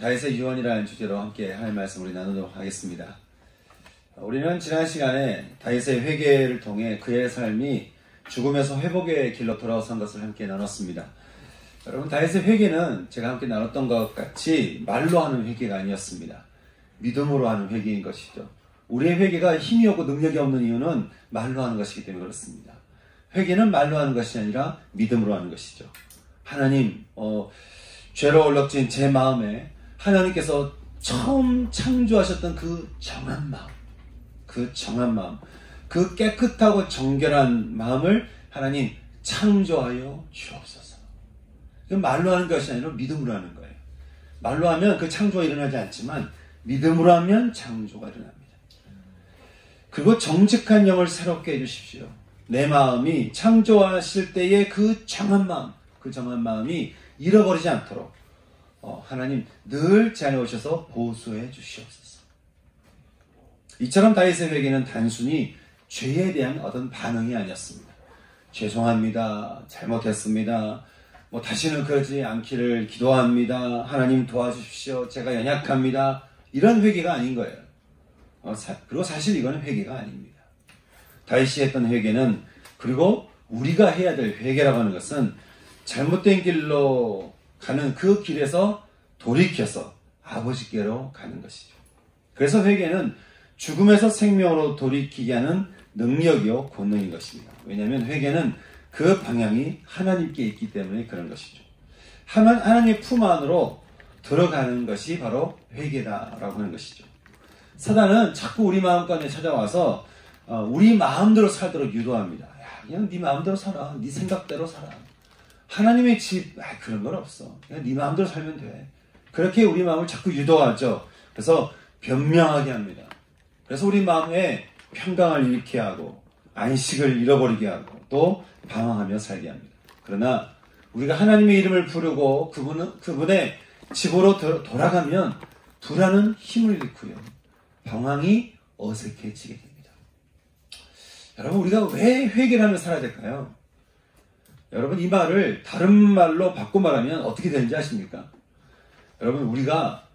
다윗의 유언이라는 주제로 함께 할 말씀을 나누도록 하겠습니다. 우리는 지난 시간에 다윗의 회개를 통해 그의 삶이 죽음에서 회복의 길로 돌아선 것을 함께 나눴습니다. 여러분, 다윗의 회개는 제가 함께 나눴던 것 같이 말로 하는 회개가 아니었습니다. 믿음으로 하는 회개인 것이죠. 우리의 회개가 힘이 없고 능력이 없는 이유는 말로 하는 것이기 때문에 그렇습니다. 회개는 말로 하는 것이 아니라 믿음으로 하는 것이죠. 하나님, 죄로 얼룩진 제 마음에 하나님께서 처음 창조하셨던 그 정한 마음, 그 깨끗하고 정결한 마음을 하나님 창조하여 주옵소서. 말로 하는 것이 아니라 믿음으로 하는 거예요. 말로 하면 그 창조가 일어나지 않지만 믿음으로 하면 창조가 일어납니다. 그리고 정직한 영을 새롭게 해주십시오. 내 마음이 창조하실 때의 그 정한 마음이 잃어버리지 않도록 하나님 늘 제 안에 오셔서 보수해 주시옵소서. 이처럼 다윗의 회개는 단순히 죄에 대한 어떤 반응이 아니었습니다. 죄송합니다. 잘못했습니다. 다시는 그러지 않기를 기도합니다. 하나님 도와주십시오. 제가 연약합니다. 이런 회개가 아닌 거예요. 그리고 사실 이거는 회개가 아닙니다. 다윗이 했던 회개는, 그리고 우리가 해야 될 회개라고 하는 것은 잘못된 길로 가는 그 길에서 돌이켜서 아버지께로 가는 것이죠. 그래서 회개는 죽음에서 생명으로 돌이키게 하는 능력이요 권능인 것입니다. 왜냐하면 회개는 그 방향이 하나님께 있기 때문에 그런 것이죠. 하나님의 품 안으로 들어가는 것이 바로 회개다라고 하는 것이죠. 사단은 자꾸 우리 마음간에 찾아와서 우리 마음대로 살도록 유도합니다. 야, 그냥 네 마음대로 살아. 네 생각대로 살아. 하나님의 집, 그런 건 없어. 그냥 네 마음대로 살면 돼. 그렇게 우리 마음을 자꾸 유도하죠. 그래서 변명하게 합니다. 그래서 우리 마음에 평강을 잃게 하고 안식을 잃어버리게 하고 또 방황하며 살게 합니다. 그러나 우리가 하나님의 이름을 부르고 그분의 집으로 돌아가면 불안은 힘을 잃고요. 방황이 어색해지게 됩니다. 여러분, 우리가 왜 회개를 하며 살아야 될까요? 여러분, 이 말을 다른 말로 바꿔 말하면 어떻게 되는지 아십니까? 여러분, 우리가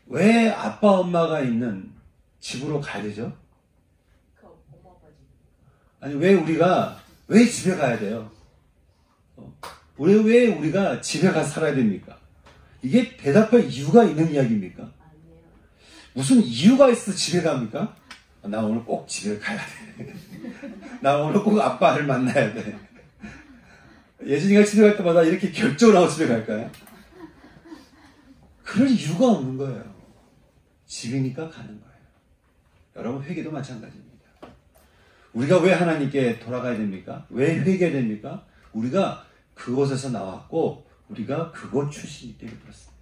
왜 아빠 엄마가 있는 집으로 가야 되죠? 아니, 왜 집에 가야 돼요? 왜 우리가 집에 가서 살아야 됩니까? 이게 대답할 이유가 있는 이야기입니까? 무슨 이유가 있어서 집에 갑니까? 나 오늘 꼭 집에 가야 돼. 나 오늘 꼭 아빠를 만나야 돼. 예진이가 집에 갈 때마다 이렇게 결정을 하고 집에 갈까요? 그럴 이유가 없는 거예요. 집이니까 가는 거예요. 여러분, 회개도 마찬가지입니다. 우리가 왜 하나님께 돌아가야 됩니까? 왜 회개해야 됩니까? 우리가 그곳에서 나왔고 우리가 그곳 출신이기 때문에 그렇습니다.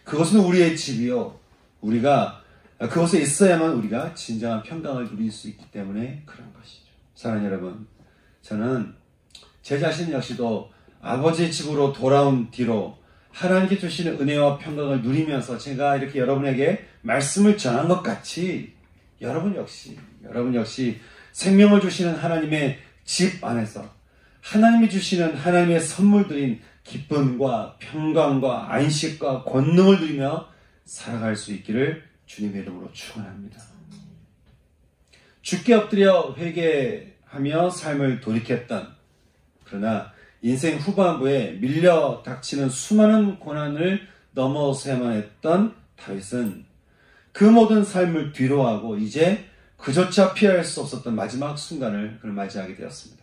그것은 우리의 집이요. 우리가 그곳에 있어야만 우리가 진정한 평강을 누릴 수 있기 때문에 그런 것이죠. 사랑하는 여러분, 저는 제 자신 역시도 아버지의 집으로 돌아온 뒤로 하나님께 주시는 은혜와 평강을 누리면서 제가 이렇게 여러분에게 말씀을 전한 것 같이 여러분 역시 생명을 주시는 하나님의 집 안에서 하나님이 주시는 하나님의 선물들인 기쁨과 평강과 안식과 권능을 누리며 살아갈 수 있기를 주님의 이름으로 축원합니다. 주께 엎드려 회개하며 삶을 돌이켰던, 그러나 인생 후반부에 밀려 닥치는 수많은 고난을 넘어서야만 했던 다윗은 그 모든 삶을 뒤로하고 이제 그조차 피할 수 없었던 마지막 순간을 그를 맞이하게 되었습니다.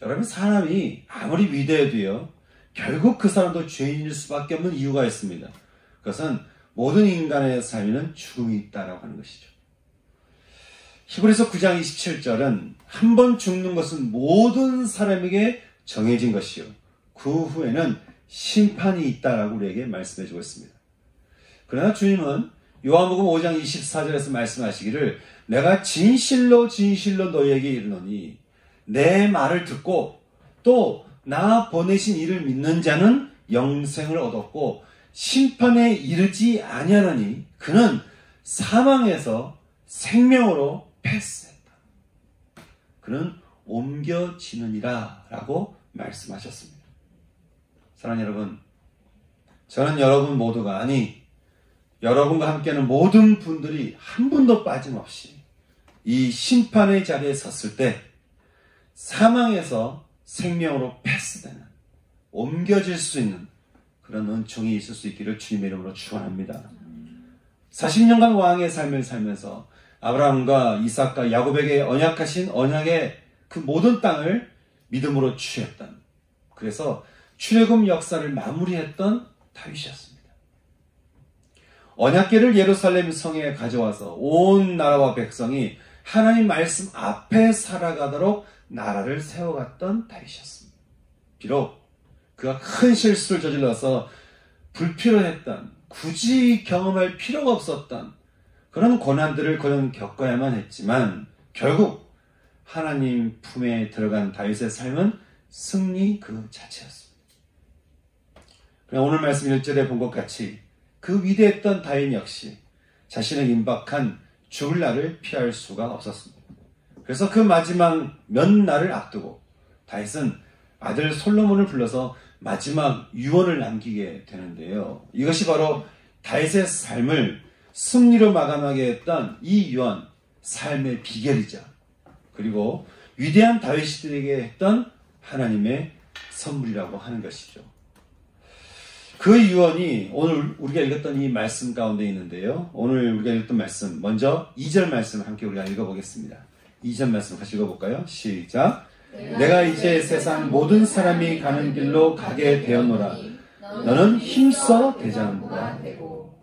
여러분, 사람이 아무리 위대해도요, 결국 그 사람도 죄인일 수밖에 없는 이유가 있습니다. 그것은 모든 인간의 삶에는 죽음이 있다라고 하는 것이죠. 히브리서 9장 27절은 한 번 죽는 것은 모든 사람에게 정해진 것이요, 그 후에는 심판이 있다라고 우리에게 말씀해 주고 있습니다. 그러나 주님은 요한복음 5장 24절에서 말씀하시기를 내가 진실로 너희에게 이르노니 내 말을 듣고 또 나 보내신 이를 믿는 자는 영생을 얻었고 심판에 이르지 아니하나니 그는 사망에서 생명으로 패스했다. 그는 옮겨지느니라 라고 말씀하셨습니다. 사랑하는 여러분, 저는 여러분 모두가, 아니 여러분과 함께하는 모든 분들이 한 분도 빠짐없이 이 심판의 자리에 섰을 때 사망에서 생명으로 패스되는, 옮겨질 수 있는 그런 은총이 있을 수 있기를 주님의 이름으로 축원합니다. 40년간 왕의 삶을 살면서 아브라함과 이삭과 야곱에게 언약하신 언약의 그 모든 땅을 믿음으로 취했던, 그래서 출애굽 역사를 마무리했던 다윗이었습니다. 언약궤를 예루살렘 성에 가져와서 온 나라와 백성이 하나님 말씀 앞에 살아가도록 나라를 세워갔던 다윗이었습니다. 비록 그가 큰 실수를 저질러서 불필요했던, 굳이 경험할 필요가 없었던 그런 고난들을 그는 겪어야만 했지만 결국 하나님 품에 들어간 다윗의 삶은 승리 그 자체였습니다. 그냥 오늘 말씀 1절에 본 것 같이 그 위대했던 다윗 역시 자신의 임박한 죽을 날을 피할 수가 없었습니다. 그래서 그 마지막 몇 날을 앞두고 다윗은 아들 솔로몬을 불러서 마지막 유언을 남기게 되는데요. 이것이 바로 다윗의 삶을 승리로 마감하게 했던 이 유언, 삶의 비결이자, 그리고 위대한 다윗들에게 했던 하나님의 선물이라고 하는 것이죠. 그 유언이 오늘 우리가 읽었던 이 말씀 가운데 있는데요. 오늘 우리가 읽었던 말씀, 먼저 2절 말씀을 함께 우리가 읽어보겠습니다. 2절 말씀 같이 읽어볼까요? 시작. 내가 이제 세상 모든 사람이 가는 길로 가게 되었노라. 너는 힘써 대장부가 되고.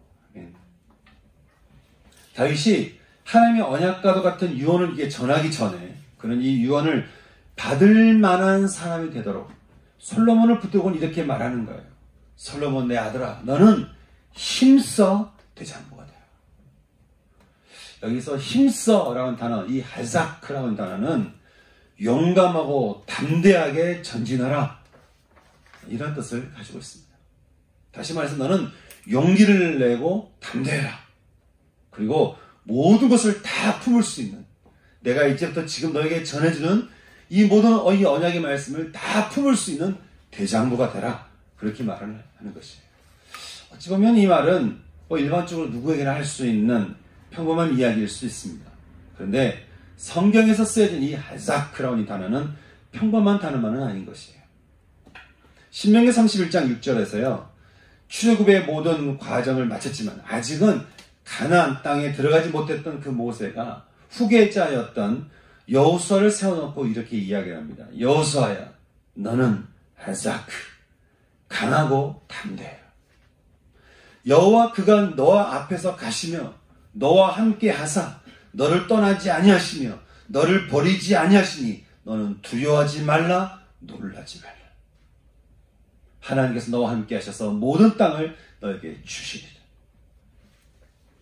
다윗이 하나님의 언약과도 같은 유언을 이게 전하기 전에 그는 이 유언을 받을 만한 사람이 되도록 솔로몬을 붙들고는 이렇게 말하는 거예요. 솔로몬 내 아들아, 너는 힘써 대장부가 되라. 여기서 힘써라는 단어, 이 하자크라는 단어는 용감하고 담대하게 전진하라, 이런 뜻을 가지고 있습니다. 다시 말해서 너는 용기를 내고 담대해라. 그리고 모든 것을 다 품을 수 있는, 내가 이제부터 지금 너에게 전해주는 이 모든 이 언약의 말씀을 다 품을 수 있는 대장부가 되라. 그렇게 말을 하는 것이에요. 어찌 보면 이 말은 일반적으로 누구에게나 할 수 있는 평범한 이야기일 수 있습니다. 그런데 성경에서 쓰여진 이 하자크라는 이 단어는 평범한 단어만은 아닌 것이에요. 신명기 31장 6절에서요. 출애굽의 모든 과정을 마쳤지만 아직은 가나안 땅에 들어가지 못했던 그 모세가 후계자였던 여호수아를 세워놓고 이렇게 이야기합니다. 여호수아야, 너는 하자크, 강하고 담대해라. 여호와 그가 너와 앞에서 가시며 너와 함께 하사 너를 떠나지 아니하시며 너를 버리지 아니하시니 너는 두려워하지 말라, 놀라지 말라. 하나님께서 너와 함께 하셔서 모든 땅을 너에게 주시리라.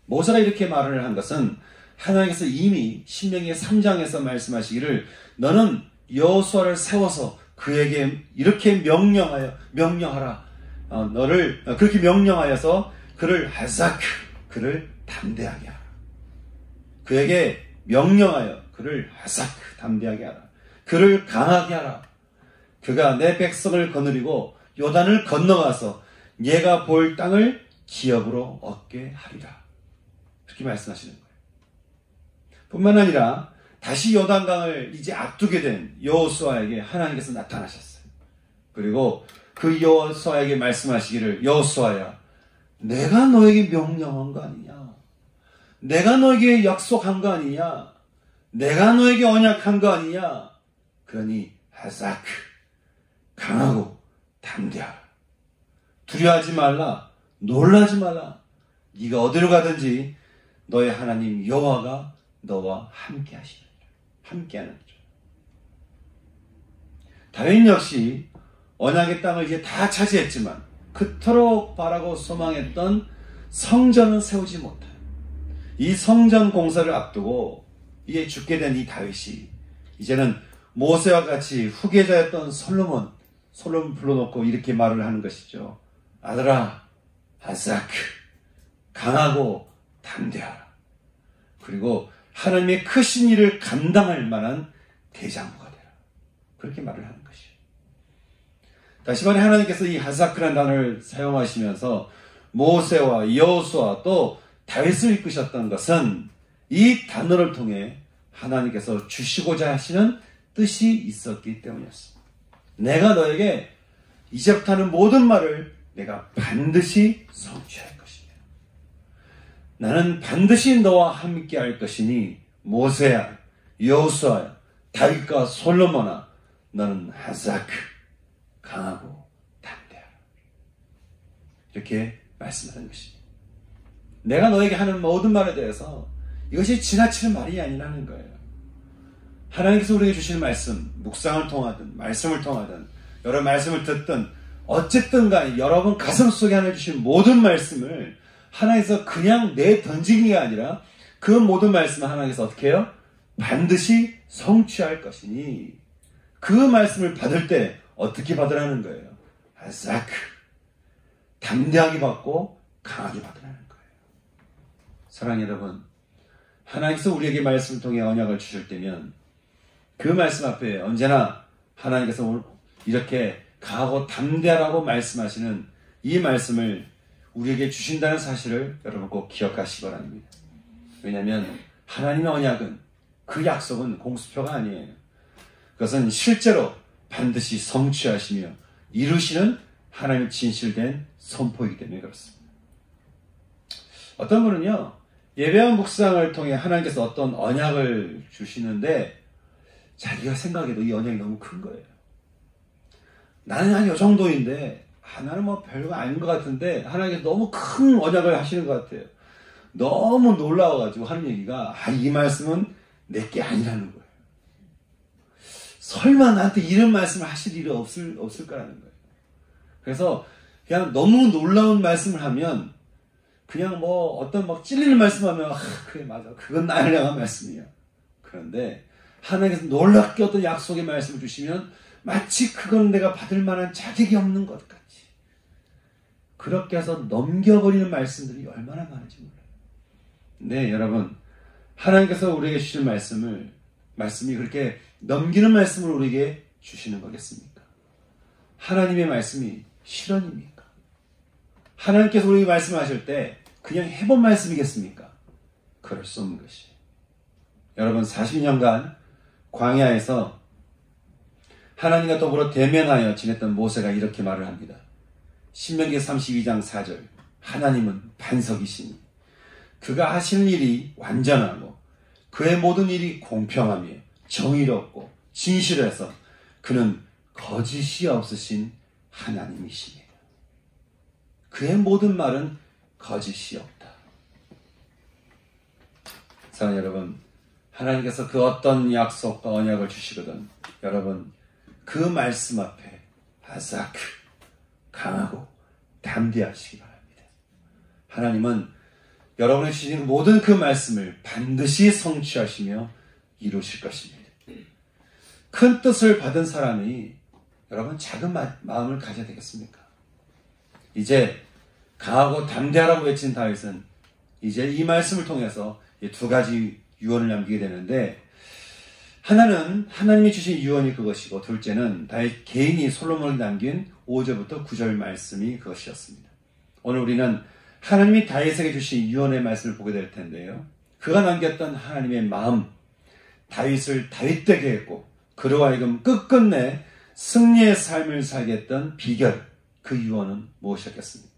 모세가 이렇게 말을 한 것은 하나님께서 이미 신명기 3장에서 말씀하시기를 너는 여호수아를 세워서 그에게 이렇게 명령하라. 너를 그렇게 명령하여서 그를 하자크, 그를 담대하게 하라. 그에게 명령하여 그를 하자크, 담대하게 하라. 그를 강하게 하라. 그가 내 백성을 거느리고 요단을 건너가서 얘가 볼 땅을 기업으로 얻게 하리라. 그렇게 말씀하시는 거예요. 뿐만 아니라 다시 요단강을 이제 앞두게 된 여호수아에게 하나님께서 나타나셨어요. 그리고 그 여호수아에게 말씀하시기를, 여호수아야, 내가 너에게 명령한 거 아니냐? 내가 너에게 약속한 거 아니냐? 내가 너에게 언약한 거 아니냐? 그러니 하자크, 강하고 담대하라. 두려워하지 말라, 놀라지 말라. 네가 어디로 가든지 너의 하나님 여호와가 너와 함께 하시리라. 함께하는 거죠. 다윗 역시 언약의 땅을 이제 다 차지했지만 그토록 바라고 소망했던 성전은 세우지 못한 이 성전 공사를 앞두고 이제 죽게 된 이 다윗이 이제는 모세와 같이 후계자였던 솔로몬 불러놓고 이렇게 말을 하는 것이죠. 아들아, 하자크, 강하고 담대하라. 그리고 하나님의 크신 일을 감당할 만한 대장부가 되라. 그렇게 말을 하는 것이에요. 다시 말해 하나님께서 이 하사크라는 단어를 사용하시면서 모세와 여호수아 또 다윗을 이끄셨던 것은 이 단어를 통해 하나님께서 주시고자 하시는 뜻이 있었기 때문이었습니다. 내가 너에게 이제부터 하는 모든 말을 내가 반드시 성취할 것이며 나는 반드시 너와 함께 할 것이니 모세야, 여호수아야, 다윗과 솔로몬아 너는 하사크 강하고 담대하라. 이렇게 말씀하는 것입니다. 내가 너에게 하는 모든 말에 대해서 이것이 지나치는 말이 아니라는 거예요. 하나님께서 우리에게 주시는 말씀, 묵상을 통하든 말씀을 통하든 여러 말씀을 듣든 어쨌든 간에 여러분 가슴 속에 하나 주신 모든 말씀을 하나님께서 그냥 내던지기가 아니라 그 모든 말씀을 하나님께서 어떻게 해요? 반드시 성취할 것이니 그 말씀을 받을 때 어떻게 받으라는 거예요? 하사크 담대하게 받고 강하게 받으라는 거예요. 사랑하는 여러분, 하나님께서 우리에게 말씀을 통해 언약을 주실 때면 그 말씀 앞에 언제나 하나님께서 이렇게 강하고 담대하라고 말씀하시는 이 말씀을 우리에게 주신다는 사실을 여러분 꼭 기억하시기 바랍니다. 왜냐하면 하나님의 언약은 그 약속은 공수표가 아니에요. 그것은 실제로 반드시 성취하시며 이루시는 하나님의 진실된 선포이기 때문에 그렇습니다. 어떤 분은요, 예배와 묵상을 통해 하나님께서 어떤 언약을 주시는데 자기가 생각해도 이 언약이 너무 큰 거예요. 나는 한 이 정도인데 나는 뭐 별거 아닌 것 같은데 하나님께서 너무 큰 언약을 하시는 것 같아요. 너무 놀라워가지고 하는 얘기가 이 말씀은 내게 아니라는 거예요. 설마 나한테 이런 말씀을 하실 일이 없을까라는 거예요. 그래서 그냥 너무 놀라운 말씀을 하면 그냥 뭐 어떤 막 찔리는 말씀하면 그래 맞아 그건 나를 향한 말씀이야. 그런데 하나님께서 놀랍게 어떤 약속의 말씀을 주시면 마치 그건 내가 받을 만한 자격이 없는 것 같이 그렇게 해서 넘겨버리는 말씀들이 얼마나 많은지 몰라요. 네, 여러분, 하나님께서 우리에게 주신 말씀이 그렇게 넘기는 말씀을 우리에게 주시는 거겠습니까? 하나님의 말씀이 실언입니까? 하나님께서 우리에게 말씀하실 때 그냥 해본 말씀이겠습니까? 그럴 수 없는 것이에요. 여러분, 40년간 광야에서 하나님과 더불어 대면하여 지냈던 모세가 이렇게 말을 합니다. 신명기 32장 4절 하나님은 반석이시니 그가 하시는 일이 완전하고 그의 모든 일이 공평하며 정의롭고 진실해서 그는 거짓이 없으신 하나님이시니라. 그의 모든 말은 거짓이 없다. 사랑하는 여러분, 하나님께서 그 어떤 약속과 언약을 주시거든 여러분 그 말씀 앞에 하사크 강하고 담대하시기 바랍니다. 하나님은 여러분이 주신 모든 그 말씀을 반드시 성취하시며 이루실 것입니다. 큰 뜻을 받은 사람이 여러분 작은 마음을 가져야 되겠습니까? 이제 강하고 담대하라고 외친 다윗은 이제 이 말씀을 통해서 두 가지 유언을 남기게 되는데 하나는 하나님이 주신 유언이 그것이고 둘째는 다윗 개인이 솔로몬이 남긴 5절부터 9절 말씀이 그것이었습니다. 오늘 우리는 하나님이 다윗에게 주신 유언의 말씀을 보게 될 텐데요. 그가 남겼던 하나님의 마음, 다윗을 다윗되게 했고 그로 하여금 끝끝내 승리의 삶을 살게 했던 비결, 그 유언은 무엇이었겠습니까?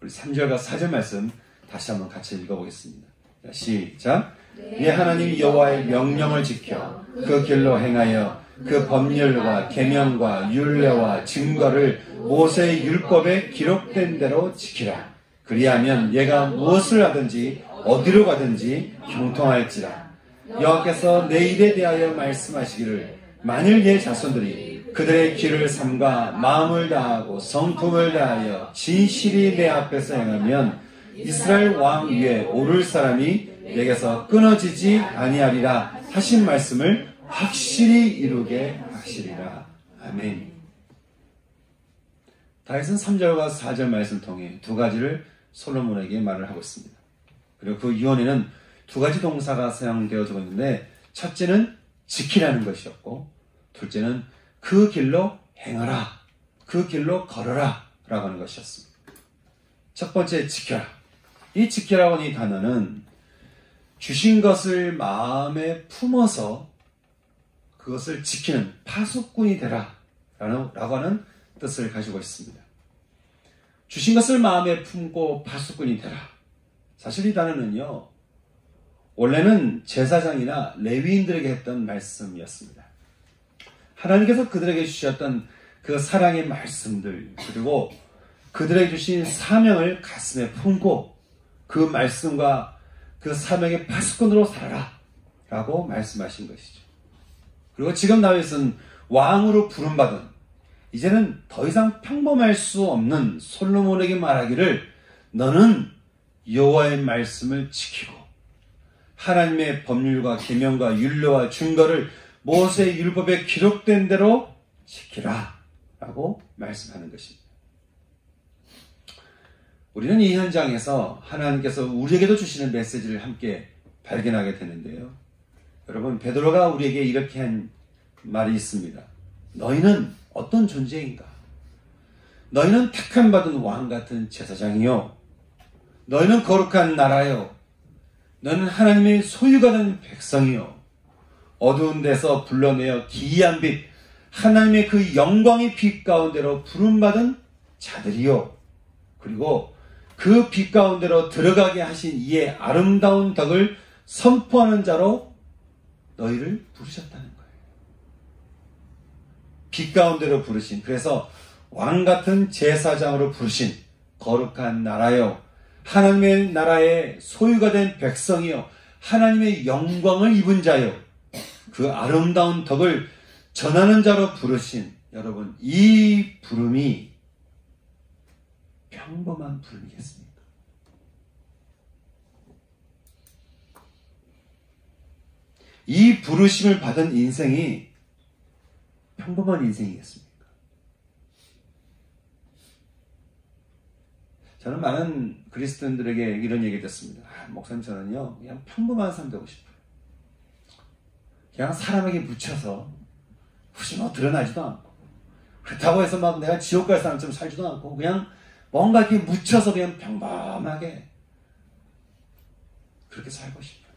우리 3절과 4절 말씀 다시 한번 같이 읽어보겠습니다. 시작! 네 하나님 여호와의 명령을 지켜 그 길로 행하여 그 법률과 계명과 율례와 증거를 모세의 율법에 기록된 대로 지키라. 그리하면 얘가 무엇을 하든지 어디로 가든지 형통할지라. 여호와께서 내 일에 대하여 말씀하시기를 만일 얘 자손들이 그들의 귀를 삼가 마음을 다하고 성품을 다하여 진실이 내 앞에서 행하면 이스라엘 왕 위에 오를 사람이 내게서 끊어지지 아니하리라 하신 말씀을 확실히 이루게 하시리라. 아멘. 다윗은 3절과 4절 말씀을 통해 두 가지를 솔로몬에게 말을 하고 있습니다. 그리고 그 유언에는 두 가지 동사가 사용되어지고 있는데 첫째는 지키라는 것이었고 둘째는 그 길로 행하라. 그 길로 걸어라 라고 하는 것이었습니다. 첫 번째, 지켜라. 이 지켜라고 하는 이 단어는 주신 것을 마음에 품어서 그것을 지키는 파수꾼이 되라 라고 하는 뜻을 가지고 있습니다. 주신 것을 마음에 품고 파수꾼이 되라. 사실 이 단어는요, 원래는 제사장이나 레위인들에게 했던 말씀이었습니다. 하나님께서 그들에게 주셨던 그 사랑의 말씀들, 그리고 그들에게 주신 사명을 가슴에 품고 그 말씀과 그 사명의 파수꾼으로 살아라 라고 말씀하신 것이죠. 그리고 지금 다윗은 왕으로 부름받은, 이제는 더 이상 평범할 수 없는 솔로몬에게 말하기를, 너는 여호와의 말씀을 지키고 하나님의 법률과 계명과 율례와 증거를 모세의 율법에 기록된 대로 지키라 라고 말씀하는 것입니다. 우리는 이 현장에서 하나님께서 우리에게도 주시는 메시지를 함께 발견하게 되는데요. 여러분, 베드로가 우리에게 이렇게 한 말이 있습니다. 너희는 어떤 존재인가? 너희는 택함 받은 왕 같은 제사장이요, 너희는 거룩한 나라요, 너는 하나님의 소유가 된 백성이요, 어두운 데서 불러내어 기이한 빛, 하나님의 그 영광의 빛 가운데로 부름받은 자들이요, 그리고 그 빛 가운데로 들어가게 하신 이의 아름다운 덕을 선포하는 자로 너희를 부르셨다는 거예요. 빛 가운데로 부르신, 그래서 왕 같은 제사장으로 부르신 거룩한 나라요, 하나님의 나라의 소유가 된 백성이요, 하나님의 영광을 입은 자요, 그 아름다운 덕을 전하는 자로 부르신, 여러분, 이 부름이 평범한 부름이겠습니까? 이 부르심을 받은 인생이 평범한 인생이겠습니까? 저는 많은 그리스도인들에게 이런 얘기 듣습니다. 목사님, 저는요 그냥 평범한 삶 되고 싶어요. 그냥 사람에게 묻혀서 굳이 드러나지도 않고, 그렇다고 해서 막 내가 지옥 갈 사람처럼 살지도 않고, 그냥 뭔가 이렇게 묻혀서 그냥 평범하게 그렇게 살고 싶어요.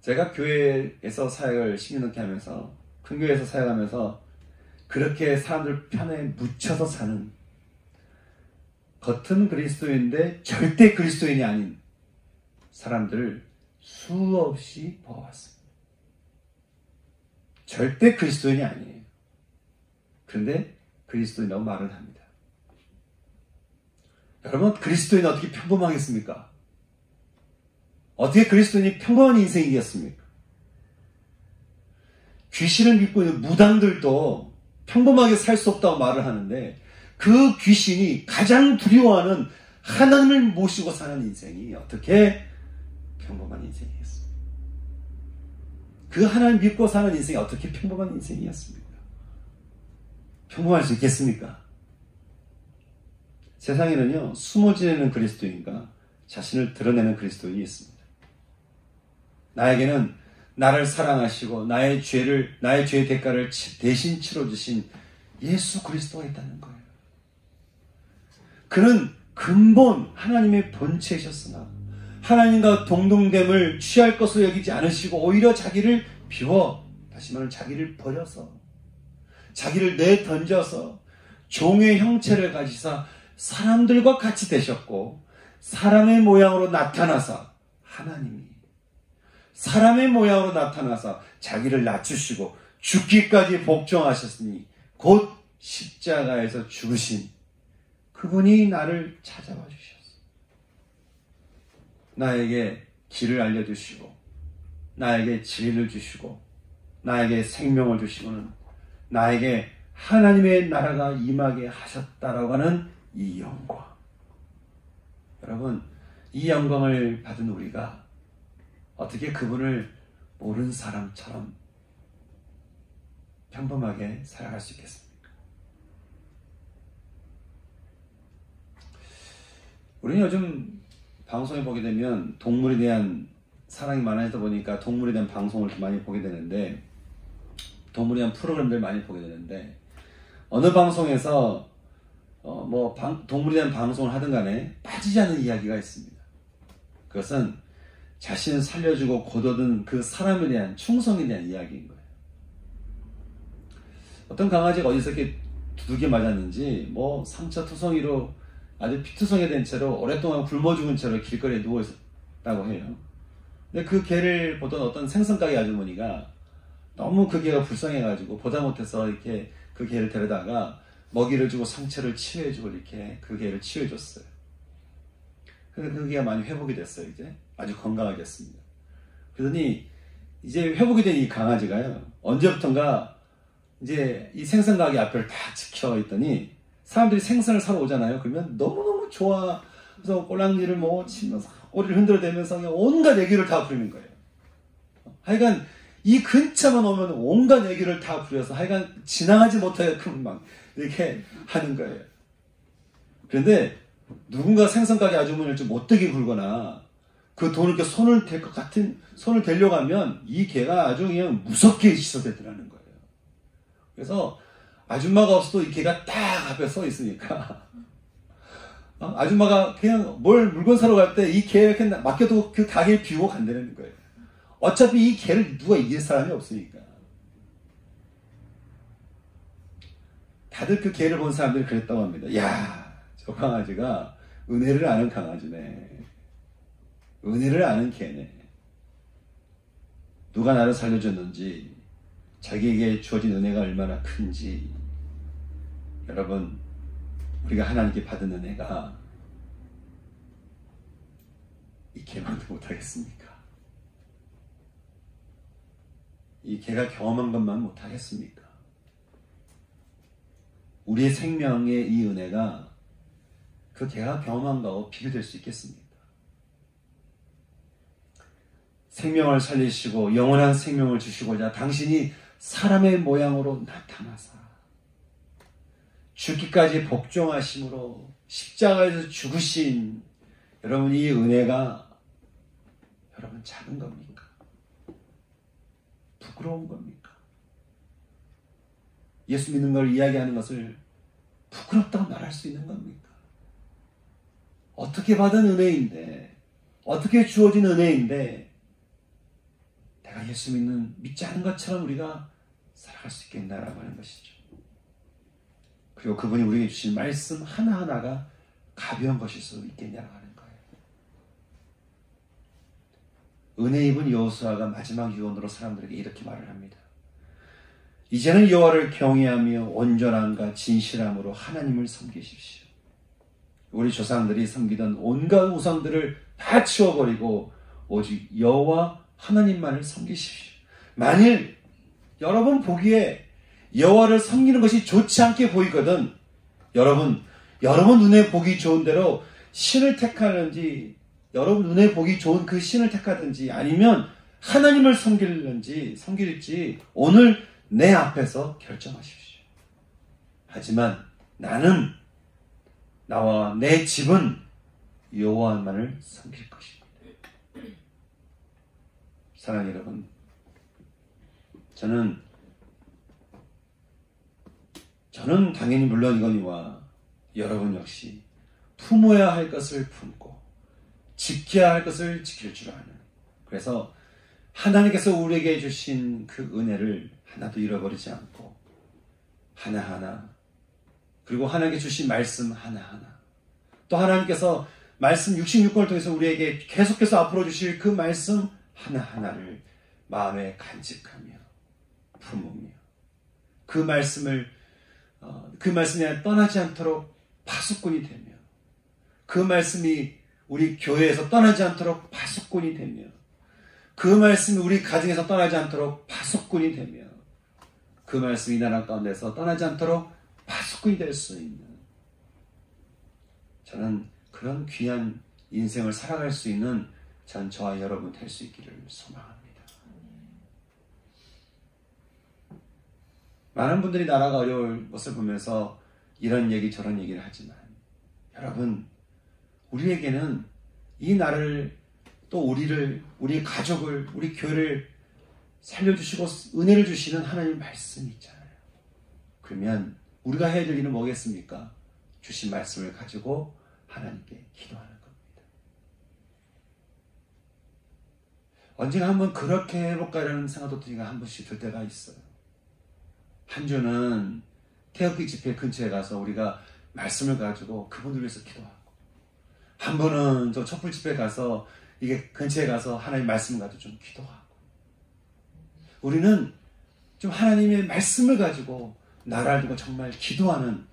제가 교회에서 사역을 10년 넘게 하면서, 큰 교회에서 사역하면서 그렇게 사람들 편에 묻혀서 사는, 겉은 그리스도인인데 절대 그리스도인이 아닌 사람들을 수없이 보아왔습니다. 절대 그리스도인이 아니에요. 그런데 그리스도인이라고 말을 합니다. 여러분, 그리스도인은 어떻게 평범하겠습니까? 어떻게 그리스도인이 평범한 인생이겠습니까? 귀신을 믿고 있는 무당들도 평범하게 살 수 없다고 말을 하는데, 그 귀신이 가장 두려워하는 하나님을 모시고 사는 인생이 어떻게 평범한 인생이겠습니까? 그 하나님 믿고 사는 인생이 어떻게 평범한 인생이었습니까? 평범할 수 있겠습니까? 세상에는요, 숨어 지내는 그리스도인과 자신을 드러내는 그리스도인이 있습니다. 나에게는 나를 사랑하시고 나의 죄의 대가를 대신 치러주신 예수 그리스도가 있다는 거예요. 그는 근본 하나님의 본체이셨으나 하나님과 동등됨을 취할 것으로 여기지 않으시고 오히려 자기를 비워, 다시 말하면 자기를 버려서, 자기를 내던져서 종의 형체를 가지사 사람들과 같이 되셨고, 사람의 모양으로 나타나서, 하나님이 사람의 모양으로 나타나서 자기를 낮추시고 죽기까지 복종하셨으니 곧 십자가에서 죽으신 그분이 나를 찾아와 주셨어. 나에게 길을 알려주시고, 나에게 진리를 주시고, 나에게 생명을 주시고는 나에게 하나님의 나라가 임하게 하셨다라고 하는 이 영광. 여러분, 이 영광을 받은 우리가 어떻게 그분을 모르는 사람처럼 평범하게 살아갈 수 있겠습니까? 우리는 요즘 방송에 보게 되면 동물에 대한 사랑이 많아지다 보니까 동물에 대한 방송을 많이 보게 되는데, 동물이한 프로그램들 많이 보게 되는데 어느 방송에서 동물에 대한 방송을 하든 간에 빠지지 않는 이야기가 있습니다. 그것은 자신을 살려주고 거둬든 그 사람에 대한 충성에 대한 이야기인 거예요. 어떤 강아지가 어디서 이렇게 두들겨 맞았는지 상처투성이로 아주 피투성이 된 채로 오랫동안 굶어 죽은 채로 길거리에 누워 있었다고 해요. 근데 그 개를 보던 어떤 생선가게 아주머니가 너무 그 개가 불쌍해가지고 보다 못해서 이렇게 그 개를 데려다가 먹이를 주고 상처를 치유해주고 이렇게 그 개를 치유해줬어요. 그래서 그 개가 많이 회복이 됐어요. 이제 아주 건강하게 됐습니다. 그러더니 이제 회복이 된 이 강아지가요, 언제부턴가 이제 이 생선가게 앞을 다 지켜 있더니 사람들이 생선을 사러 오잖아요. 그러면 너무너무 좋아. 그래서 꼴랑지를 치면서 꼬리를 흔들어대면서 그냥 온갖 애교를 다 부리는 거예요. 하여간 이 근처만 오면 온갖 애교를 다 부려서 하여간 지나가지 못하게끔 막 이렇게 하는 거예요. 그런데 누군가 생선가게 아주머니를 좀 못되게 굴거나 그 돈을 이렇게 손을 댈 것 같은 손을 대려고 하면 이 개가 아주 그냥 무섭게 씻어대더라는 거예요. 그래서 아줌마가 없어도 이 개가 딱 앞에 서 있으니까 아줌마가 그냥 물건 사러 갈 때 이 개 그냥 맡겨두고 그 가게를 비우고 간다는 거예요. 어차피 이 개를 누가 이길 사람이 없으니까. 다들 그 개를 본 사람들이 그랬다고 합니다. 야, 저 강아지가 은혜를 아는 강아지네. 은혜를 아는 개네. 누가 나를 살려줬는지, 자기에게 주어진 은혜가 얼마나 큰지. 여러분, 우리가 하나님께 받은 은혜가 이 개만도 못하겠습니까? 이 개가 경험한 것만 못하겠습니까? 우리의 생명의 이 은혜가 그 개가 경험한 거하고 비교될 수 있겠습니까? 생명을 살리시고 영원한 생명을 주시고자 당신이 사람의 모양으로 나타나사 죽기까지 복종하심으로 십자가에서 죽으신 여러분, 이 은혜가 여러분 작은 겁니까? 부끄러운 겁니까? 예수 믿는 걸 이야기하는 것을 부끄럽다고 말할 수 있는 겁니까? 어떻게 받은 은혜인데, 어떻게 주어진 은혜인데 내가 예수 믿지 않은 것처럼 우리가 살아갈 수 있겠나라고 하는 것이죠. 그리고 그분이 우리에게 주신 말씀 하나하나가 가벼운 것일 수 있겠냐라고 하는 거예요. 은혜 입은 여호수아가 마지막 유언으로 사람들에게 이렇게 말을 합니다. 이제는 여호와를 경외하며 온전함과 진실함으로 하나님을 섬기십시오. 우리 조상들이 섬기던 온갖 우상들을 다 치워버리고 오직 여호와 하나님만을 섬기십시오. 만일 여러분 보기에 여호와를 섬기는 것이 좋지 않게 보이거든 여러분 눈에 보기 좋은 대로 신을 택하는지, 여러분 눈에 보기 좋은 그 신을 택하든지 아니면 하나님을 섬길지 오늘 내 앞에서 결정하십시오. 하지만 나는, 나와 내 집은 여호와만을 섬길 것입니다. 사랑하는 여러분, 저는 당연히 물론이거니와 여러분 역시 품어야 할 것을 품고 지켜야 할 것을 지킬 줄 아는, 그래서 하나님께서 우리에게 주신 그 은혜를 하나도 잃어버리지 않고 하나하나, 그리고 하나님께 주신 말씀 하나하나, 또 하나님께서 말씀 66권을 통해서 우리에게 계속해서 앞으로 주실 그 말씀 하나하나를 마음에 간직하며 품으며 그 말씀에 떠나지 않도록 파수꾼이 되며, 그 말씀이 우리 교회에서 떠나지 않도록 파수꾼이 되며, 그 말씀이 우리 가정에서 떠나지 않도록 파수꾼이 되며, 그 말씀이 나라 가운데서 떠나지 않도록 파수꾼이 될 수 있는, 저는 그런 귀한 인생을 살아갈 수 있는 저와 여러분 될 수 있기를 소망합니다. 많은 분들이 나라가 어려울 것을 보면서 이런 얘기 저런 얘기를 하지만, 여러분, 우리에게는 이 나라를, 또 우리 가족을, 우리 교회를 살려주시고 은혜를 주시는 하나님의 말씀이 있잖아요. 그러면 우리가 해야 될 일은 뭐겠습니까? 주신 말씀을 가지고 하나님께 기도하는 겁니다. 언젠가 한번 그렇게 해볼까라는 생각도 드니까 한 번씩 들 때가 있어요. 한 주는 태극기 집회 근처에 가서 우리가 말씀을 가지고 그분들 위해서 기도하고, 한 번은 저 촛불 집회 가서 이게 근처에 가서 하나님의 말씀을 가지고 좀 기도하고, 우리는 좀 하나님의 말씀을 가지고 나라를 두고 정말 기도하는,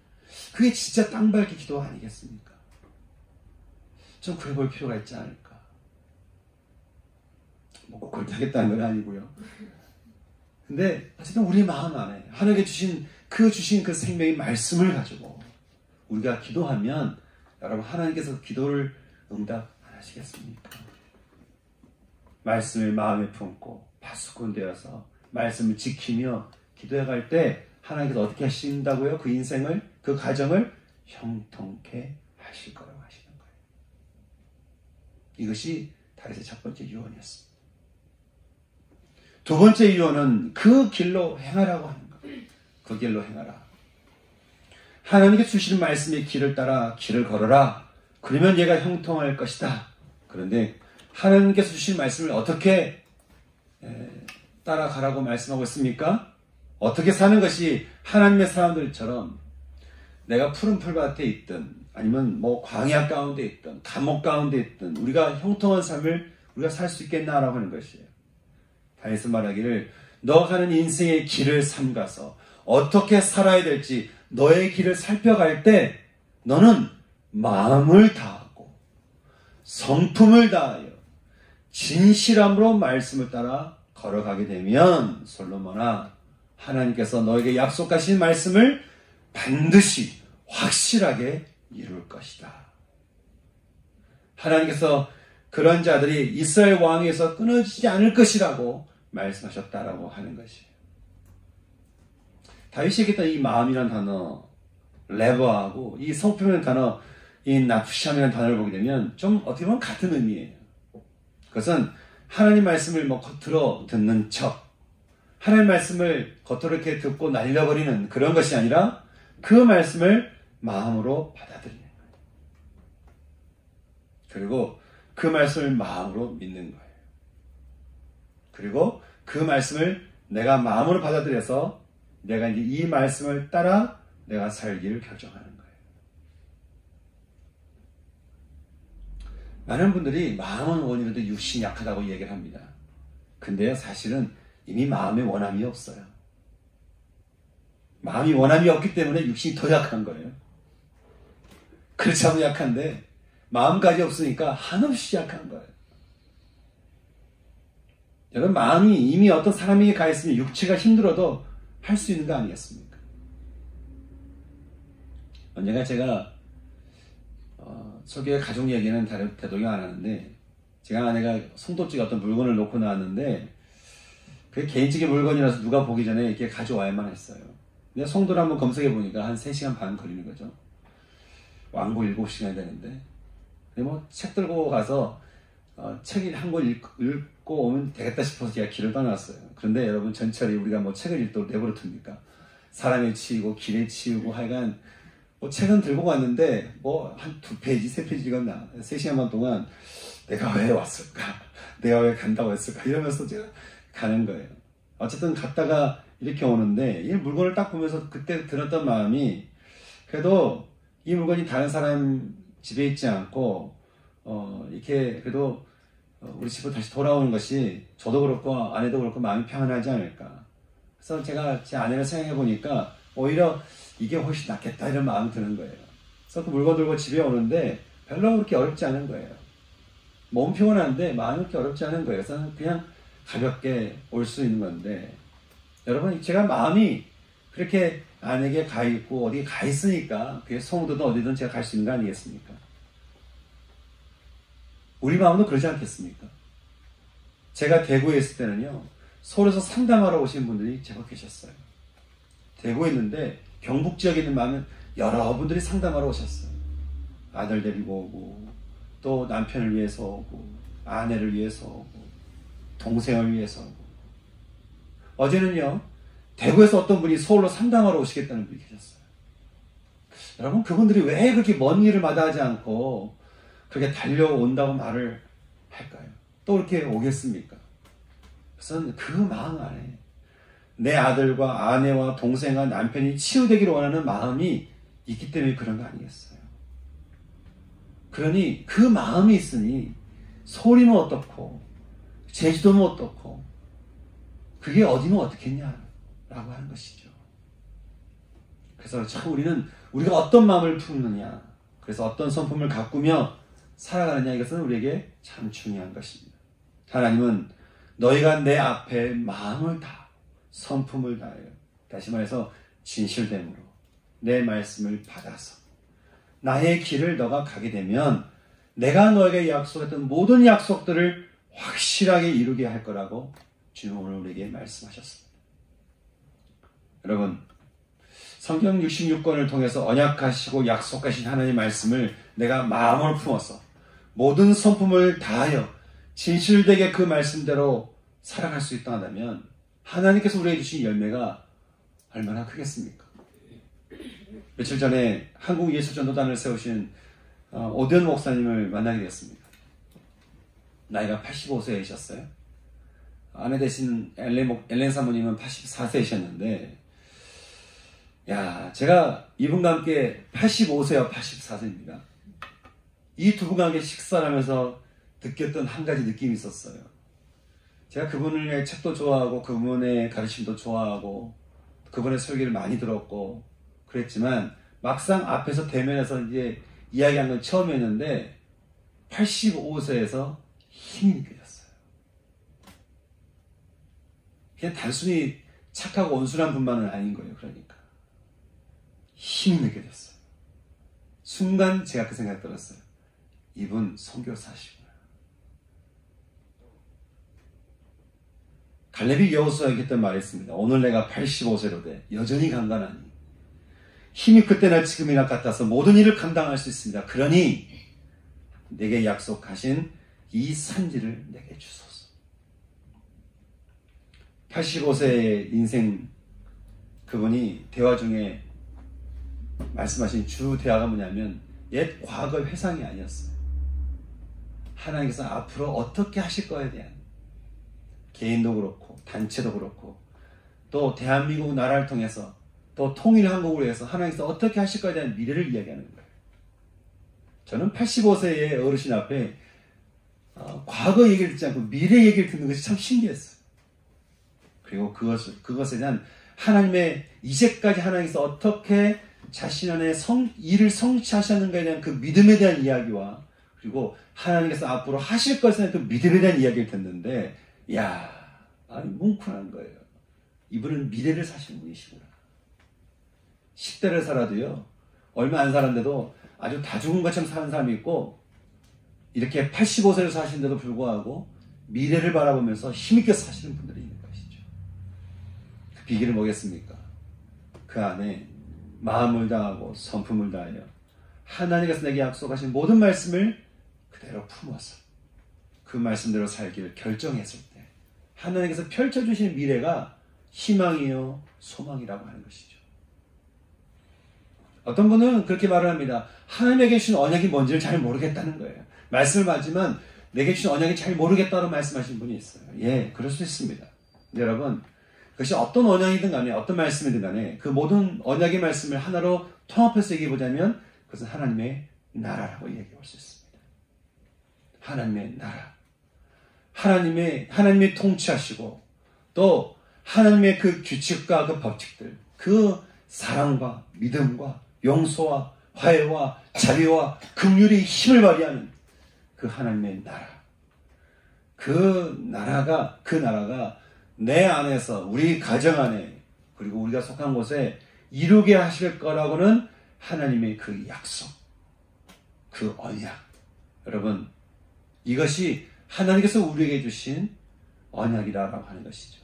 그게 진짜 땅밟기 기도 아니겠습니까? 좀 그래 볼 필요가 있지 않을까. 뭐 꼭 그렇게 하겠다는 건 아니고요. 근데 어쨌든 우리 마음 안에 하나님께 주신 그 생명의 말씀을 가지고 우리가 기도하면, 여러분, 하나님께서 기도를 응답 안 하시겠습니까? 말씀을 마음에 품고 파수꾼 되어서 말씀을 지키며 기도해 갈 때 하나님께서 어떻게 하신다고요? 그 인생을, 그 가정을 형통케 하실 거라고 하시는 거예요. 이것이 다윗의 첫 번째 유언이었습니다. 두 번째 유언은 그 길로 행하라고 하는 거예요. 그 길로 행하라. 하나님께 주시는 말씀의 길을 따라 길을 걸어라. 그러면 얘가 형통할 것이다. 그런데 하나님께서 주신 말씀을 어떻게 따라가라고 말씀하고 있습니까? 어떻게 사는 것이 하나님의 사람들처럼 내가 푸른 풀밭에 있든 아니면 뭐 광야 가운데 있든 감옥 가운데 있든 우리가 형통한 삶을 우리가 살 수 있겠나라고 하는 것이에요. 다윗은 말하기를 너가 가는 인생의 길을 삼가서 어떻게 살아야 될지 너의 길을 살펴갈 때 너는 마음을 다하고 성품을 다하여 진실함으로 말씀을 따라 걸어가게 되면, 솔로몬아, 하나님께서 너에게 약속하신 말씀을 반드시 확실하게 이룰 것이다. 하나님께서 그런 자들이 이스라엘 왕위에서 끊어지지 않을 것이라고 말씀하셨다라고 하는 것이에요. 다윗이 얘기했던 이 마음이라는 단어, 레버하고 이 성품이라는 단어, 이 나푸샴이라는 단어를 보게 되면 좀 어떻게 보면 같은 의미예요. 그것은 하나님 말씀을 뭐 겉으로 듣는 척, 하나님 말씀을 겉으로 이렇게 듣고 날려버리는 그런 것이 아니라 그 말씀을 마음으로 받아들이는 거예요. 그리고 그 말씀을 마음으로 믿는 거예요. 그리고 그 말씀을 내가 마음으로 받아들여서 내가 이제 이 말씀을 따라 내가 살기를 결정하는 거예요. 많은 분들이 마음은 원이라도 육신이 약하다고 얘기를 합니다. 근데 사실은 이미 마음에 원함이 없어요. 마음이 원함이 없기 때문에 육신이 더 약한 거예요. 그렇지 않아도 약한데 마음까지 없으니까 한없이 약한 거예요. 여러분, 마음이 이미 어떤 사람에게 가 있으면 육체가 힘들어도 할 수 있는 거 아니겠습니까? 언젠가 제가 설교의 가족 얘기는 대동이 안 하는데, 제가 아내가 송도집에 어떤 물건을 놓고 나왔는데 그게 개인적인 물건이라서 누가 보기 전에 이렇게 가져와야만 했어요. 근데 송도를 한번 검색해 보니까 한 3시간 반 걸리는 거죠. 왕복 7시간이 되는데, 근데 뭐 책 들고 가서 책 한 권 읽고 오면 되겠다 싶어서 제가 길을 떠났어요. 그런데 여러분, 전철이 우리가 뭐 책을 읽도록 내버려 둡니까? 사람에 치이고 길에 치이고 하여간 뭐 책은 들고 갔는데 뭐 한 2페이지, 3페이지 읽었나. 3시간 반 동안 내가 왜 왔을까? 내가 왜 간다고 했을까? 이러면서 제가 가는 거예요. 어쨌든 갔다가 이렇게 오는데 이 물건을 딱 보면서 그때 들었던 마음이, 그래도 이 물건이 다른 사람 집에 있지 않고 이렇게 그래도 우리 집으로 다시 돌아오는 것이 저도 그렇고 아내도 그렇고 마음이 평안하지 않을까. 그래서 제가 제 아내를 생각해 보니까 오히려 이게 훨씬 낫겠다 이런 마음이 드는 거예요. 그래서 그 물건 들고 집에 오는데 별로 그렇게 어렵지 않은 거예요. 몸 피곤한데 마음이 그렇게 어렵지 않은 거예요. 그래서 그냥 가볍게 올 수 있는 건데, 여러분, 제가 마음이 그렇게 아내에게 가 있고 어디 가 있으니까 그게 송도든 어디든 제가 갈 수 있는 거 아니겠습니까? 우리 마음도 그러지 않겠습니까? 제가 대구에 있을 때는요, 서울에서 상담하러 오신 분들이 제법 계셨어요. 대구에 있는데 경북 지역에 있는 많은 여러분들이 상담하러 오셨어요. 아들 데리고 오고, 또 남편을 위해서 오고, 아내를 위해서 오고, 동생을 위해서 오고. 어제는요, 대구에서 어떤 분이 서울로 상담하러 오시겠다는 분이 계셨어요. 여러분, 그분들이 왜 그렇게 먼 길을 마다하지 않고 그렇게 달려온다고 말을 할까요? 또 그렇게 오겠습니까? 그래서 그 마음 안에 내 아들과 아내와 동생과 남편이 치유되기를 원하는 마음이 있기 때문에 그런 거 아니겠어요? 그러니 그 마음이 있으니 서울이면 어떻고 제주도는 어떻고 그게 어디면 어떻겠냐라고 하는 것이죠. 그래서 참 우리가 어떤 마음을 품느냐, 그래서 어떤 성품을 가꾸며 살아가느냐, 이것은 우리에게 참 중요한 것입니다. 하나님은 너희가 내 앞에 마음을 다 성품을 다하여, 다시 말해서 진실됨으로 내 말씀을 받아서 나의 길을 너가 가게 되면 내가 너에게 약속했던 모든 약속들을 확실하게 이루게 할 거라고 주님 오늘 우리에게 말씀하셨습니다. 여러분, 성경 66권을 통해서 언약하시고 약속하신 하나님의 말씀을 내가 마음을 품어서 모든 성품을 다하여 진실되게 그 말씀대로 살아갈 수 있다 하다면 하나님께서 우리에게 주신 열매가 얼마나 크겠습니까? 며칠 전에 한국 예수전도단을 세우신 오대현 목사님을 만나게 되었습니다. 나이가 85세이셨어요. 아내 되신 엘렌 사모님은 84세이셨는데, 제가 이분과 함께 85세와 84세입니다. 이 두 분과 함께 식사를 하면서 느꼈던 한 가지 느낌이 있었어요. 제가 그분의 책도 좋아하고 그분의 가르침도 좋아하고 그분의 설교를 많이 들었고 그랬지만 막상 앞에서 대면해서 이제 이야기한 건 처음이었는데 85세에서 힘이 느껴졌어요. 그냥 단순히 착하고 온순한 분만은 아닌 거예요. 그러니까 힘이 느껴졌어요. 순간 제가 그 생각 들었어요. 이분 선교사시구나. 갈렙이 여호수아에게 했던 말이 있습니다. 오늘 내가 85세로 돼 여전히 강건하니 힘이 그때나 지금이나 같아서 모든 일을 감당할 수 있습니다. 그러니 내게 약속하신 이 산지를 내게 주소서. 85세의 인생, 그분이 대화 중에 말씀하신 주 대화가 뭐냐면 옛 과거 회상이 아니었어요. 하나님께서 앞으로 어떻게 하실 거에 대한, 개인도 그렇고 단체도 그렇고 또 대한민국 나라를 통해서 또 통일한국을 위해서 하나님께서 어떻게 하실 거에 대한 미래를 이야기하는 거예요. 저는 85세의 어르신 앞에 과거 얘기를 듣지 않고 미래 얘기를 듣는 것이 참 신기했어요. 그리고 그것에 대한 하나님의 이제까지 하나님께서 어떻게 자신 안에 일을 성취하셨는가에 대한 그 믿음에 대한 이야기와 그리고 하나님께서 앞으로 하실 것에 대한 그 믿음에 대한 이야기를 듣는데 뭉클한 거예요. 이분은 미래를 사시는 분이시구나. 10대를 살아도요, 얼마 안 살았는데도 아주 다 죽은 것처럼 사는 사람이 있고, 이렇게 85세를 사시는데도 불구하고 미래를 바라보면서 힘있게 사시는 분들이 있는 것이죠. 그 비결은 뭐겠습니까? 그 안에 마음을 다하고 성품을 다하여 하나님께서 내게 약속하신 모든 말씀을 그대로 품어서 그 말씀대로 살기를 결정했을 때 하나님께서 펼쳐주시는 미래가 희망이요 소망이라고 하는 것이죠. 어떤 분은 그렇게 말을 합니다. 하나님에게 주신 언약이 뭔지를 잘 모르겠다는 거예요. 말씀을 받지만 내게 주신 언약이 잘 모르겠다고 말씀하시는 분이 있어요. 예, 그럴 수 있습니다. 여러분, 그것이 어떤 언약이든 간에 어떤 말씀이든 간에 그 모든 언약의 말씀을 하나로 통합해서 얘기해보자면 그것은 하나님의 나라라고 얘기해 볼 수 있습니다. 하나님의 나라. 하나님이 통치하시고 또 하나님의 그 규칙과 그 법칙들, 그 사랑과 믿음과 용서와 화해와 자비와 긍휼의 힘을 발휘하는 그 하나님의 나라. 그 나라가 내 안에서 우리 가정 안에 그리고 우리가 속한 곳에 이루게 하실 거라고는 하나님의 그 약속, 그 언약. 여러분, 이것이 하나님께서 우리에게 주신 언약이라고 하는 것이죠.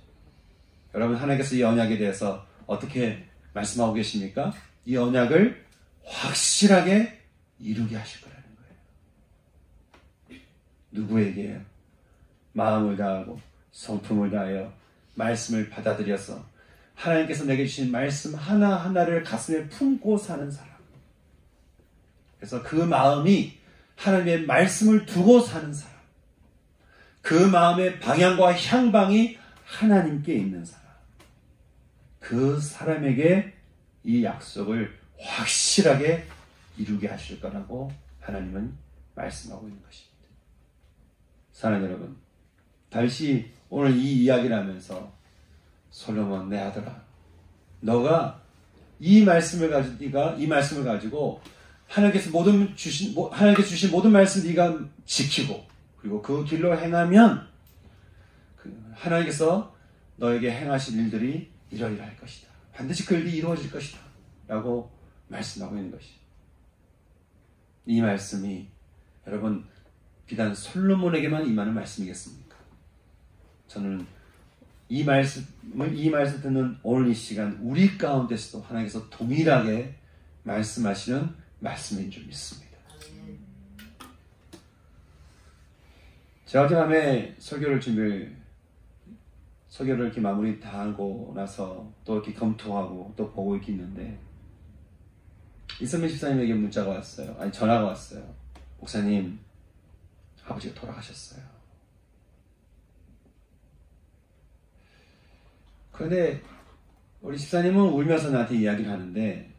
여러분, 하나님께서 이 언약에 대해서 어떻게 말씀하고 계십니까? 이 언약을 확실하게 이루게 하실 거라는 거예요. 누구에게요? 마음을 다하고 성품을 다하여 말씀을 받아들여서 하나님께서 내게 주신 말씀 하나하나를 가슴에 품고 사는 사람. 그래서 그 마음이 하나님의 말씀을 두고 사는 사람. 그 마음의 방향과 향방이 하나님께 있는 사람. 그 사람에게 이 약속을 확실하게 이루게 하실 거라고 하나님은 말씀하고 있는 것입니다. 사랑하는 여러분, 다윗이 오늘 이 이야기를 하면서 솔로몬 내 아들아, 너가 이 말씀을 가지고 하나님께서 주신 모든 말씀 네가 지키고 그리고 그 길로 행하면 하나님께서 너에게 행하실 일들이 이러이러할 것이다. 반드시 그 일이 이루어질 것이다. 라고 말씀하고 있는 것이죠. 이 말씀이 여러분 비단 솔로몬에게만 임하는 말씀이겠습니까? 저는 이 말씀 듣는 오늘 이 시간 우리 가운데서도 하나님께서 동일하게 말씀하시는 말씀인 줄 믿습니다. 제가 어젯밤에 설교를 이렇게 마무리 다 하고 나서 또 이렇게 검토하고 또 보고 이렇게 있는데 이선민 집사님에게 문자가 왔어요. 아니 전화가 왔어요. 목사님, 아버지가 돌아가셨어요. 그런데 우리 집사님은 울면서 나한테 이야기를 하는데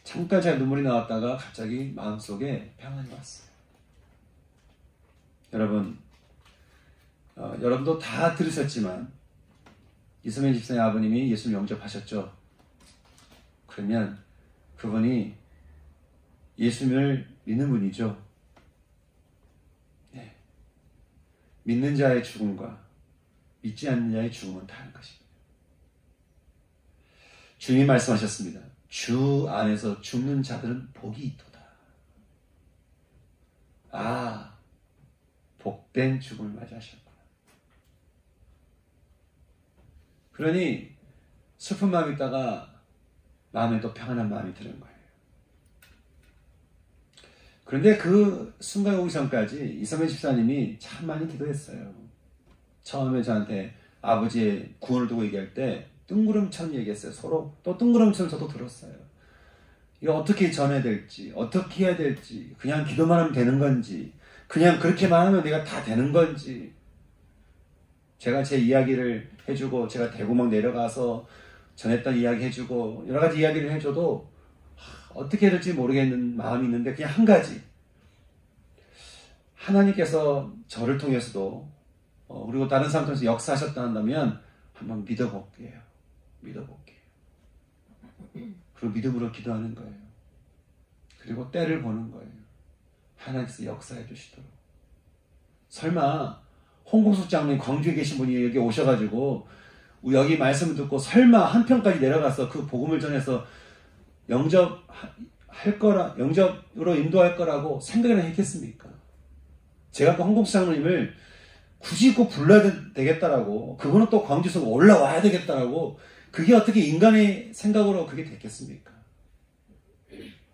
잠깐 제가 눈물이 나왔다가 갑자기 마음속에 평안이 왔어요. 여러분, 여러분도 다 들으셨지만 이선민 집사님 아버님이 예수를 영접하셨죠. 그러면 그분이 예수님을 믿는 분이죠. 네. 믿는 자의 죽음과 믿지 않는 자의 죽음은 다른 것입니다. 주님이 말씀하셨습니다. 주 안에서 죽는 자들은 복이 있도다. 아, 복된 죽음을 맞이하셨구나. 그러니 슬픈 마음이 있다가 마음에 또 평안한 마음이 드는 거예요. 그런데 그 순간에 오기 전까지 이선민 집사님이 참 많이 기도했어요. 처음에 저한테 아버지의 구원을 두고 얘기할 때 뜬구름처럼 얘기했어요. 서로 또 뜬구름처럼 저도 들었어요. 이거 어떻게 전해야 될지, 어떻게 해야 될지, 그냥 기도만 하면 되는 건지, 그냥 그렇게만 하면 내가 다 되는 건지. 제가 제 이야기를 해주고 제가 대구멍 내려가서 전했던 이야기 해주고 여러 가지 이야기를 해줘도 어떻게 해야 될지 모르겠는 마음이 있는데 그냥 한 가지, 하나님께서 저를 통해서도 그리고 다른 사람 통해서 역사하셨다 한다면 한번 믿어볼게요. 그리고 믿음으로 기도하는 거예요. 그리고 때를 보는 거예요. 하나님께서 역사해 주시도록. 설마 홍국숙 장로님 광주에 계신 분이 여기 오셔가지고 여기 말씀을 듣고 설마 한편까지 내려가서 그 복음을 전해서 영접으로 인도할 거라고 생각이나 했겠습니까? 제가 그 홍국숙 장로님을 굳이 꼭 불러야 되겠다라고, 그분은 또 광주에서 올라와야 되겠다라고, 그게 어떻게 인간의 생각으로 그게 됐겠습니까?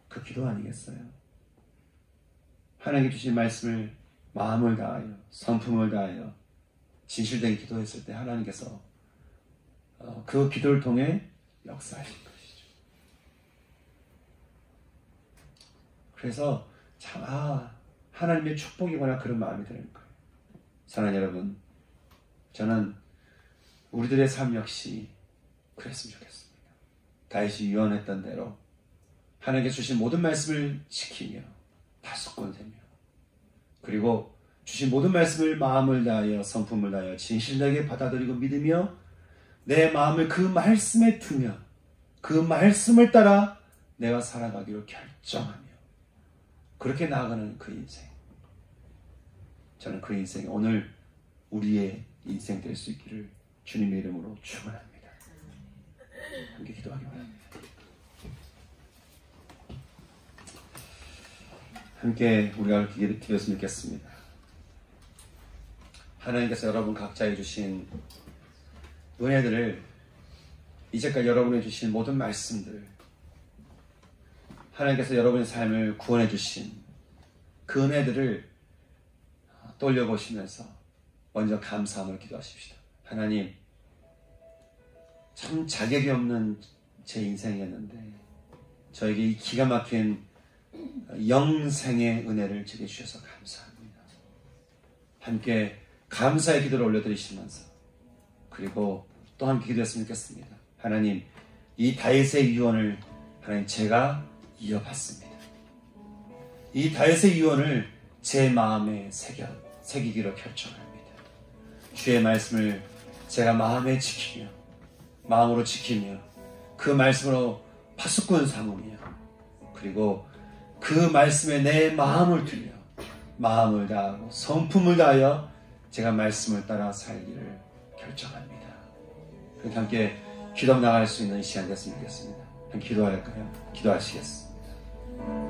그 기도 아니겠어요? 하나님께 주신 말씀을 마음을 다하여, 성품을 다하여 진실되게 기도했을 때 하나님께서 그 기도를 통해 역사하신 것이죠. 그래서 참 하나님의 축복이거나 그런 마음이 드는 거예요. 사랑하는 여러분, 저는 우리들의 삶 역시 그랬으면 좋겠습니다. 다윗이 유언했던 대로 하나님께 주신 모든 말씀을 지키며 다섯권 세며 그리고 주신 모든 말씀을 마음을 다하여 성품을 다하여 진실되게 받아들이고 믿으며 내 마음을 그 말씀에 두며 그 말씀을 따라 내가 살아가기로 결정하며 그렇게 나아가는 그 인생, 저는 그 인생이 오늘 우리의 인생 될 수 있기를 주님의 이름으로 축원합니다. 함께 기도하기 바랍니다. 함께 우리가 기도했으면 좋겠습니다. 하나님께서 여러분 각자에 주신 은혜들을, 이제까지 여러분에 주신 모든 말씀들, 하나님께서 여러분의 삶을 구원해 주신 그 은혜들을 떠올려보시면서 먼저 감사함을 기도하십시다. 하나님, 참 자격이 없는 제 인생이었는데 저에게 이 기가 막힌 영생의 은혜를 제게 주셔서 감사합니다. 함께 감사의 기도를 올려드리시면서 그리고 또 함께 기도했으면 좋겠습니다. 하나님, 이 다윗의 유언을 하나님 제가 이어받습니다. 이 다윗의 유언을 제 마음에 새기기로 결정합니다. 주의 말씀을 제가 마음에 지키며 마음으로 지키며 그 말씀으로 파수꾼 삼으며 그리고 그 말씀에 내 마음을 들여 마음을 다하고 성품을 다하여 제가 말씀을 따라 살기를 결정합니다. 그렇게 함께 기도 나갈 수 있는 시간 됐으면 좋겠습니다. 함께 기도할까요? 기도하시겠습니다.